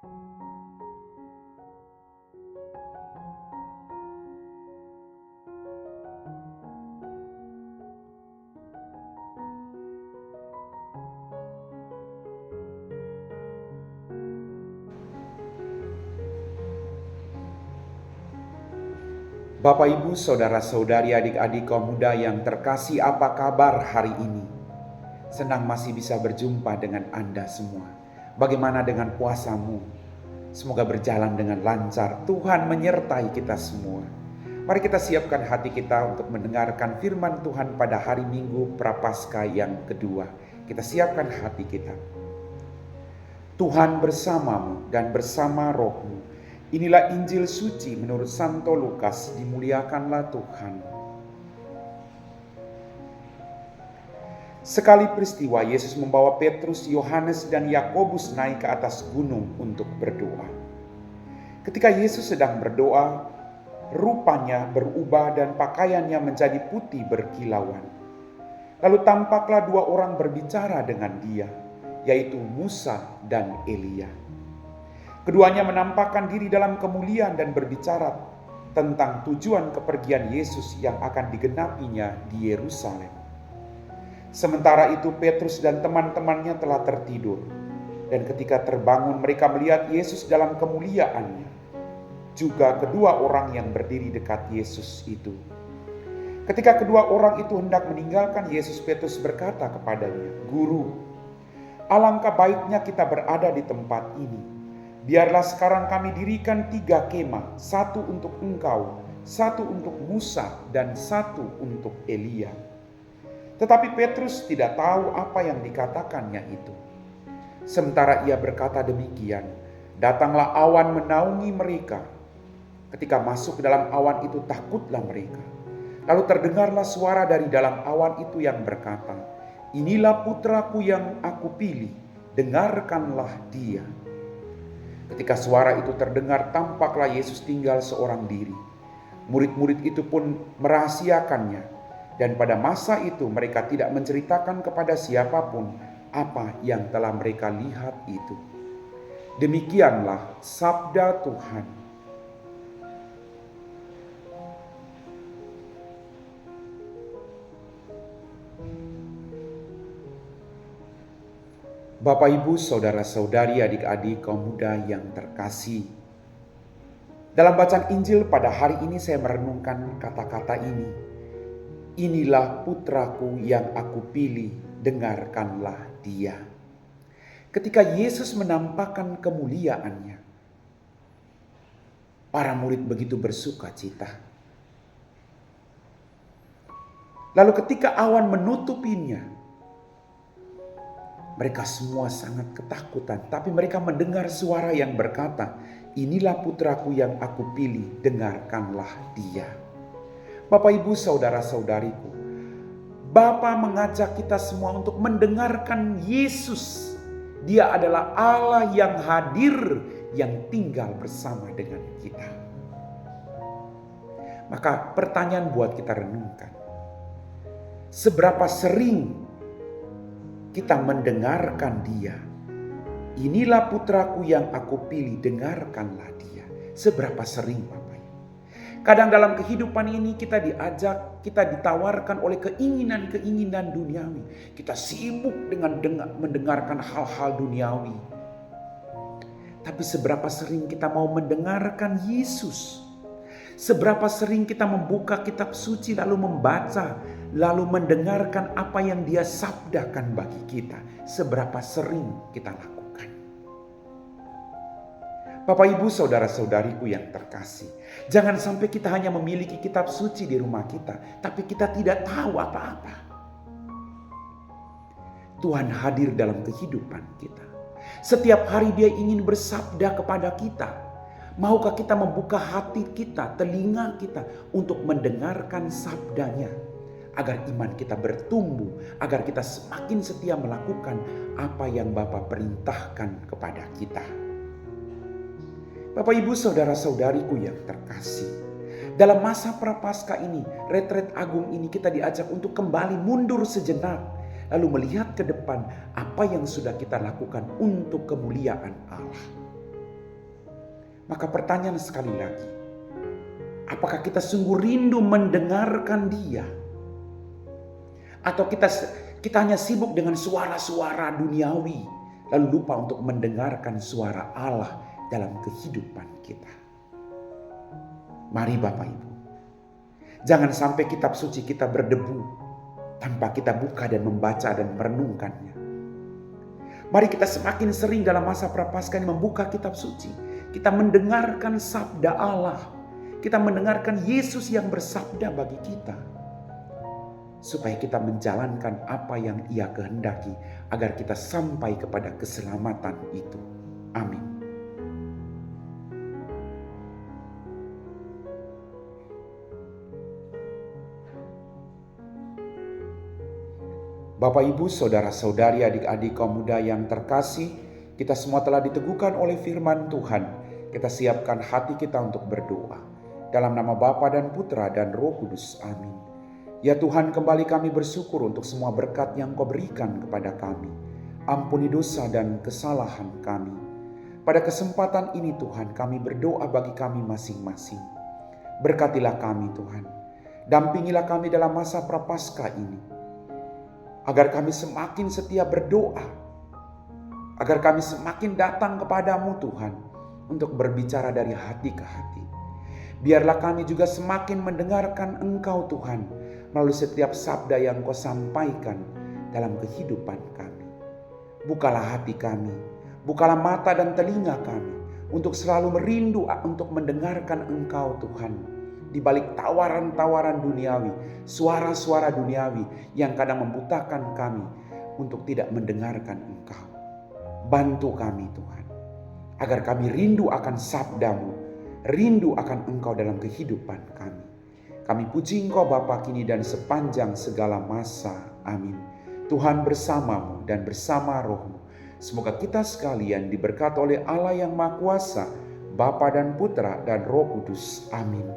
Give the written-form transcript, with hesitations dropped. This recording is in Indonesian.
Bapak, Ibu, Saudara-saudari, adik-adik kaum muda yang terkasih, apa kabar hari ini? Senang masih bisa berjumpa dengan Anda semua. Bagaimana dengan puasamu? Semoga berjalan dengan lancar. Tuhan menyertai kita semua. Mari kita siapkan hati kita untuk mendengarkan firman Tuhan pada hari Minggu Prapaskah yang kedua. Kita siapkan hati kita. Tuhan bersamamu dan bersama rohmu. Inilah Injil suci menurut Santo Lukas, dimuliakanlah Tuhan. Sekali peristiwa, Yesus membawa Petrus, Yohanes, dan Yakobus naik ke atas gunung untuk berdoa. Ketika Yesus sedang berdoa, rupanya berubah dan pakaiannya menjadi putih berkilauan. Lalu tampaklah dua orang berbicara dengan dia, yaitu Musa dan Elia. Keduanya menampakkan diri dalam kemuliaan dan berbicara tentang tujuan kepergian Yesus yang akan digenapinya di Yerusalem. Sementara itu Petrus dan teman-temannya telah tertidur. Dan ketika terbangun mereka melihat Yesus dalam kemuliaannya. Juga kedua orang yang berdiri dekat Yesus itu. Ketika kedua orang itu hendak meninggalkan Yesus, Petrus berkata kepadanya, "Guru, alangkah baiknya kita berada di tempat ini. Biarlah sekarang kami dirikan 3 kemah, 1 untuk engkau, 1 untuk Musa, dan 1 untuk Elia." Tetapi Petrus tidak tahu apa yang dikatakannya itu. Sementara ia berkata demikian, datanglah awan menaungi mereka. Ketika masuk ke dalam awan itu, takutlah mereka. Lalu terdengarlah suara dari dalam awan itu yang berkata, "Inilah putraku yang aku pilih, dengarkanlah dia." Ketika suara itu terdengar, tampaklah Yesus tinggal seorang diri. Murid-murid itu pun merahasiakannya. Dan pada masa itu mereka tidak menceritakan kepada siapapun apa yang telah mereka lihat itu. Demikianlah sabda Tuhan. Bapak, Ibu, Saudara-saudari, adik-adik kaum muda yang terkasih. Dalam bacaan Injil pada hari ini saya merenungkan kata-kata ini. Inilah putraku yang aku pilih, dengarkanlah dia. Ketika Yesus menampakkan kemuliaannya, para murid begitu bersuka cita. Lalu ketika awan menutupinya, mereka semua sangat ketakutan, tapi mereka mendengar suara yang berkata, "Inilah putraku yang aku pilih, dengarkanlah dia." Bapak, Ibu, Saudara-saudariku, Bapa mengajak kita semua untuk mendengarkan Yesus. Dia adalah Allah yang hadir, yang tinggal bersama dengan kita. Maka pertanyaan buat kita renungkan, seberapa sering kita mendengarkan dia? Inilah putraku yang aku pilih, dengarkanlah dia. Seberapa sering, Bapak? Kadang dalam kehidupan ini kita diajak, kita ditawarkan oleh keinginan-keinginan duniawi. Kita sibuk dengan mendengarkan hal-hal duniawi. Tapi seberapa sering kita mau mendengarkan Yesus? Seberapa sering kita membuka kitab suci lalu membaca, lalu mendengarkan apa yang dia sabdakan bagi kita. Seberapa sering kita lakukan. Bapak, Ibu, Saudara-saudariku yang terkasih. Jangan sampai kita hanya memiliki kitab suci di rumah kita, tapi kita tidak tahu apa-apa. Tuhan hadir dalam kehidupan kita. Setiap hari dia ingin bersabda kepada kita. Maukah kita membuka hati kita, telinga kita untuk mendengarkan sabdanya, agar iman kita bertumbuh, agar kita semakin setia melakukan apa yang Bapa perintahkan kepada kita. Bapak, Ibu, Saudara-saudariku yang terkasih, dalam masa Prapaskah ini, retret agung ini, kita diajak untuk kembali mundur sejenak, lalu melihat ke depan apa yang sudah kita lakukan untuk kemuliaan Allah. Maka pertanyaan sekali lagi, apakah kita sungguh rindu mendengarkan Dia? Atau kita hanya sibuk dengan suara-suara duniawi, lalu lupa untuk mendengarkan suara Allah dalam kehidupan kita? Mari Bapak Ibu, jangan sampai kitab suci kita berdebu tanpa kita buka dan membaca dan merenungkannya. Mari kita semakin sering dalam masa Prapaskah ini membuka kitab suci. Kita mendengarkan sabda Allah. Kita mendengarkan Yesus yang bersabda bagi kita. Supaya kita menjalankan apa yang Ia kehendaki agar kita sampai kepada keselamatan itu. Amin. Bapak, Ibu, saudara-saudari, adik-adik kaum muda yang terkasih, kita semua telah diteguhkan oleh firman Tuhan. Kita siapkan hati kita untuk berdoa. Dalam nama Bapa dan Putra dan Roh Kudus. Amin. Ya Tuhan, kembali kami bersyukur untuk semua berkat yang Kau berikan kepada kami. Ampuni dosa dan kesalahan kami. Pada kesempatan ini Tuhan, kami berdoa bagi kami masing-masing. Berkatilah kami Tuhan. Dampingilah kami dalam masa Prapaskah ini. Agar kami semakin setia berdoa. Agar kami semakin datang kepadamu Tuhan. Untuk berbicara dari hati ke hati. Biarlah kami juga semakin mendengarkan Engkau Tuhan. Melalui setiap sabda yang Kau sampaikan dalam kehidupan kami. Bukalah hati kami. Bukalah mata dan telinga kami. Untuk selalu merindu untuk mendengarkan Engkau Tuhan. Di balik tawaran-tawaran duniawi, suara-suara duniawi yang kadang membutakan kami untuk tidak mendengarkan Engkau. Bantu kami Tuhan, agar kami rindu akan sabda-Mu, rindu akan Engkau dalam kehidupan kami. Kami puji Engkau Bapa kini dan sepanjang segala masa. Amin. Tuhan bersama-Mu dan bersama Roh-Mu. Semoga kita sekalian diberkati oleh Allah yang Maha Kuasa, Bapa dan Putra dan Roh Kudus. Amin.